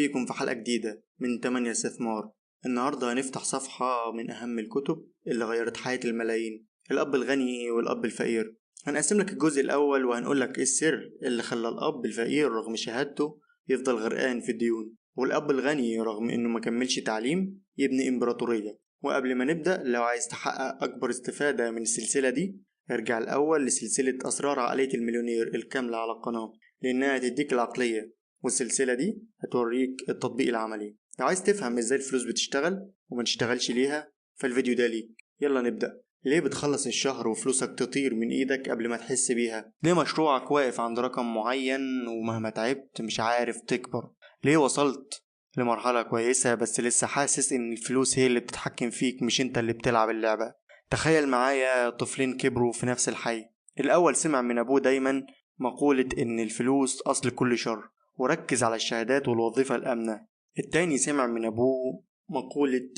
بيكم في حلقة جديدة من 8 استثمار. النهاردة هنفتح صفحة من أهم الكتب اللي غيرت حياة الملايين، الأب الغني والأب الفقير. هنقسم لك الجزء الأول وهنقول لك إيه السر اللي خلى الأب الفقير رغم شهادته يفضل غرقان في الديون، والأب الغني رغم إنه مكملش تعليم يبني إمبراطورية. وقبل ما نبدأ، لو عايز تحقق أكبر استفادة من السلسلة دي ارجع الأول لسلسلة أسرار عقلية المليونير الكاملة على القناة، لأنها هتديك العقلية، والسلسلة دي هتوريك التطبيق العملي. لو عايز تفهم ازاي الفلوس بتشتغل وما تشتغلش ليها فالفيديو ده ليك. يلا نبدأ. ليه بتخلص الشهر وفلوسك تطير من ايدك قبل ما تحس بيها؟ ليه مشروعك واقف عند رقم معين ومهما تعبت مش عارف تكبر؟ ليه وصلت لمرحلة كويسة بس لسه حاسس ان الفلوس هي اللي بتتحكم فيك مش انت اللي بتلعب اللعبة؟ تخيل معايا طفلين كبروا في نفس الحي. الأول سمع من أبوه دايما مقولة إن الفلوس أصل كل شر وركز على الشهادات والوظيفة الآمنة. التاني سمع من أبوه مقولة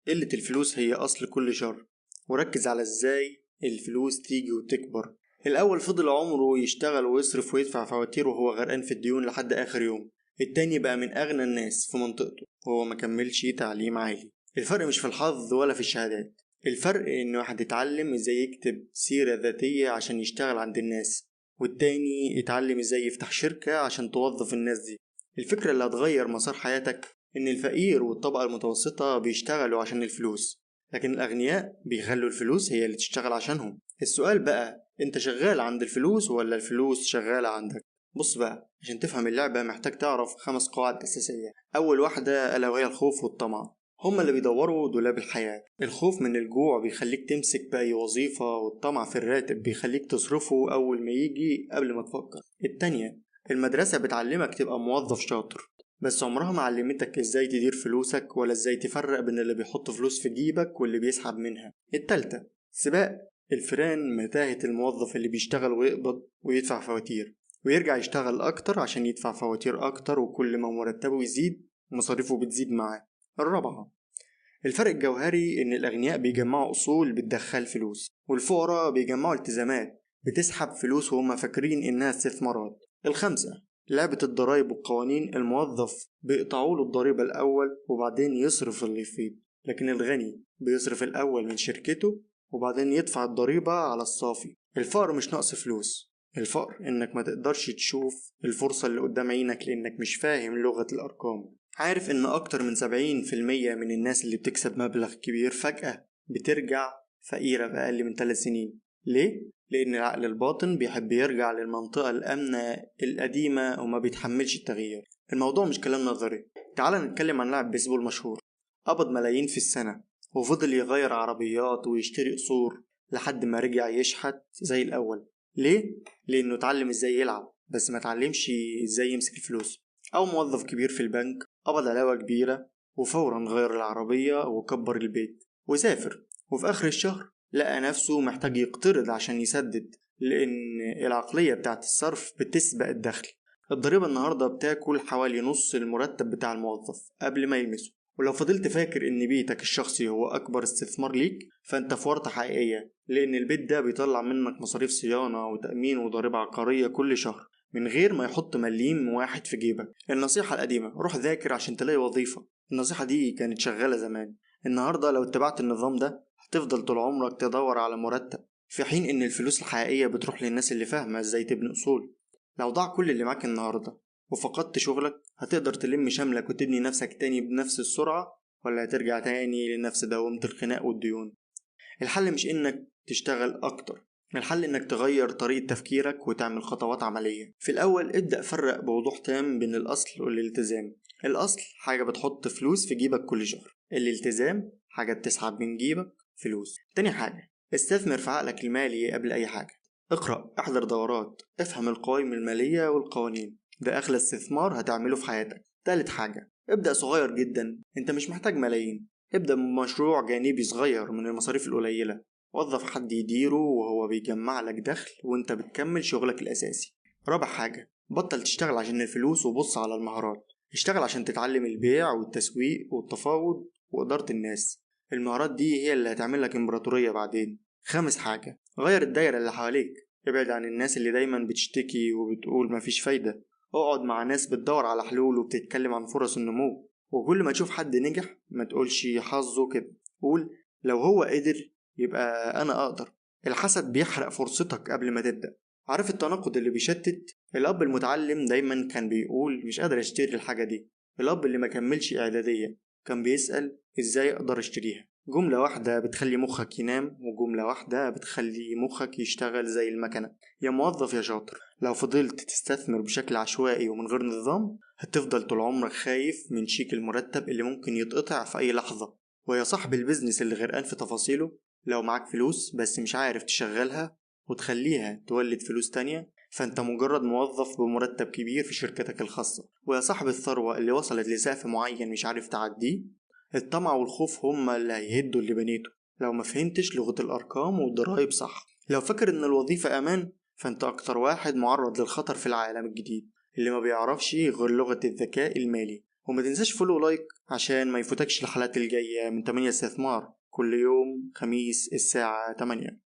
قلة الفلوس هي أصل كل شر وركز على إزاي الفلوس تيجي وتكبر. الأول فضل عمره يشتغل ويصرف ويدفع فواتير وهو غرقان في الديون لحد آخر يوم. التاني بقى من أغنى الناس في منطقته وهو مكملش تعليم عالي. الفرق مش في الحظ ولا في الشهادات، الفرق إن واحد اتعلم إزاي يكتب سيرة ذاتية عشان يشتغل عند الناس، والتاني يتعلم ازاي يفتح شركة عشان توظف الناس دي. الفكرة اللي هتغير مسار حياتك ان الفقير والطبقة المتوسطة بيشتغلوا عشان الفلوس، لكن الاغنياء بيخلوا الفلوس هي اللي تشتغل عشانهم. السؤال بقى، انت شغال عند الفلوس ولا الفلوس شغالة عندك؟ بص بقى، عشان تفهم اللعبة محتاج تعرف 5 قواعد أساسية. أول واحدة ألا وهي الخوف والطمع، هما اللي بيدوروا دولاب الحياة. الخوف من الجوع بيخليك تمسك بأي وظيفة، والطمع في الراتب بيخليك تصرفه أول ما يجي قبل ما تفكر. التانية، المدرسة بتعلمك تبقى موظف شاطر بس عمرها ما علمتك ازاي تدير فلوسك ولا ازاي تفرق بين اللي بيحط فلوس في جيبك واللي بيسحب منها. التالتة، سباق الفيران، متاهة الموظف اللي بيشتغل ويقبض ويدفع فواتير ويرجع يشتغل أكتر عشان يدفع فواتير أكتر، وكل ما مرتبه يزيد مصاريفه بتزيد معاه. الرابعة، الفرق الجوهري إن الأغنياء بيجمعوا أصول بتدخل فلوس، والفقراء بيجمعوا التزامات بتسحب فلوس وهم فاكرين إنها استثمارات. الخمسة، لعبة الضرايب والقوانين، الموظف بيقطعوا له الضريبة الأول وبعدين يصرف اللي يفيض، لكن الغني بيصرف الأول من شركته وبعدين يدفع الضريبة على الصافي. الفقر مش نقص فلوس، الفقر إنك ما تقدرش تشوف الفرصة اللي قدام عينك لأنك مش فاهم لغة الأرقام. عارف إن أكتر من 70% من الناس اللي بتكسب مبلغ كبير فجأة بترجع فقيرة في أقل من 3 سنين؟ ليه؟ لأن العقل الباطن بيحب يرجع للمنطقة الآمنة القديمة وما بيتحملش التغيير. الموضوع مش كلام نظري. تعال نتكلم عن لاعب بيسبول مشهور قبض ملايين في السنة وفضل يغير عربيات ويشتري قصور لحد ما رجع يشحت زي الأول. ليه؟ لأنه اتعلم ازاي يلعب بس ما اتعلمش ازاي يمسك الفلوس. أو موظف كبير في البنك قبض علاوة كبيرة وفورا غير العربية وكبر البيت وسافر، وفي آخر الشهر لقى نفسه محتاج يقترض عشان يسدد، لأن العقلية بتاعت الصرف بتسبق الدخل. الضريبة النهاردة بتاكل حوالي نص المرتب بتاع الموظف قبل ما يلمسه، ولو فضلت فاكر إن بيتك الشخصي هو أكبر استثمار ليك فأنت في ورطة حقيقية، لأن البيت ده بيطلع منك مصاريف صيانة وتأمين وضريبة عقارية كل شهر من غير ما يحط مليم واحد في جيبك. النصيحة القديمة، روح ذاكر عشان تلاقي وظيفة، النصيحة دي كانت شغالة زمان. النهاردة لو اتبعت النظام ده هتفضل طول عمرك تدور على مرتب، في حين ان الفلوس الحقيقية بتروح للناس اللي فاهمة ازاي تبني اصول. لو ضاع كل اللي معاك النهاردة وفقدت شغلك، هتقدر تلم شملك وتبني نفسك تاني بنفس السرعة ولا هترجع تاني لنفس دوامة الخناق والديون؟ الحل مش انك تشتغل اكتر، الحل انك تغير طريقة تفكيرك وتعمل خطوات عملية. في الاول ابدأ فرق بوضوح تام بين الاصل والالتزام. الاصل حاجة بتحط فلوس في جيبك كل شهر، الالتزام حاجة بتسحب من جيبك فلوس. تاني حاجة، استثمر في عقلك المالي قبل اي حاجة. اقرأ، احضر دورات، افهم القوائم المالية والقوانين، ده اغلى استثمار هتعمله في حياتك. تالت حاجة، ابدأ صغير جدا، انت مش محتاج ملايين، ابدأ بمشروع جانبي صغير من المصاريف القليلة، وظف حد يديره وهو بيجمع لك دخل وانت بتكمل شغلك الأساسي. رابع حاجة، بطل تشتغل عشان الفلوس وبص على المهارات، اشتغل عشان تتعلم البيع والتسويق والتفاوض وإدارة الناس. المهارات دي هي اللي هتعمل لك إمبراطورية بعدين. خامس حاجة، غير الدايرة اللي حواليك، ابعد عن الناس اللي دايما بتشتكي وبتقول مفيش فايدة، اقعد مع ناس بتدور على حلول وبتتكلم عن فرص النمو، وكل ما تشوف حد نجح ما تقولش حظه كده، قول لو هو قدر يبقى أنا أقدر. الحسد بيحرق فرصتك قبل ما تبدأ. عارف التناقض اللي بيشتت؟ الأب المتعلم دايما كان بيقول مش قادر أشتري الحاجة دي، الأب اللي ما كملش إعدادية كان بيسأل إزاي أقدر أشتريها. جملة واحدة بتخلي مخك ينام، وجملة واحدة بتخلي مخك يشتغل زي المكنة. يا موظف يا شاطر، لو فضلت تستثمر بشكل عشوائي ومن غير نظام هتفضل طول عمرك خايف من شيك المرتب اللي ممكن يتقطع في أي لحظة. ويا صاحب البيزنس اللي غرقان في تفاصيله، لو معاك فلوس بس مش عارف تشغلها وتخليها تولد فلوس تانية، فانت مجرد موظف بمرتب كبير في شركتك الخاصة. ويا صاحب الثروة اللي وصلت لسقف معين مش عارف تعديه، الطمع والخوف هما اللي هيهدوا اللي بنيته لو ما فهمتش لغة الأرقام والضرايب صح. لو فاكر إن الوظيفة أمان، فأنت أكتر واحد معرض للخطر في العالم الجديد اللي ما بيعرفش غير لغة الذكاء المالي. وما تنساش فولو لايك عشان ما يفوتكش الحلقات الجاية من 8 استثمار كل يوم خميس الساعة 8.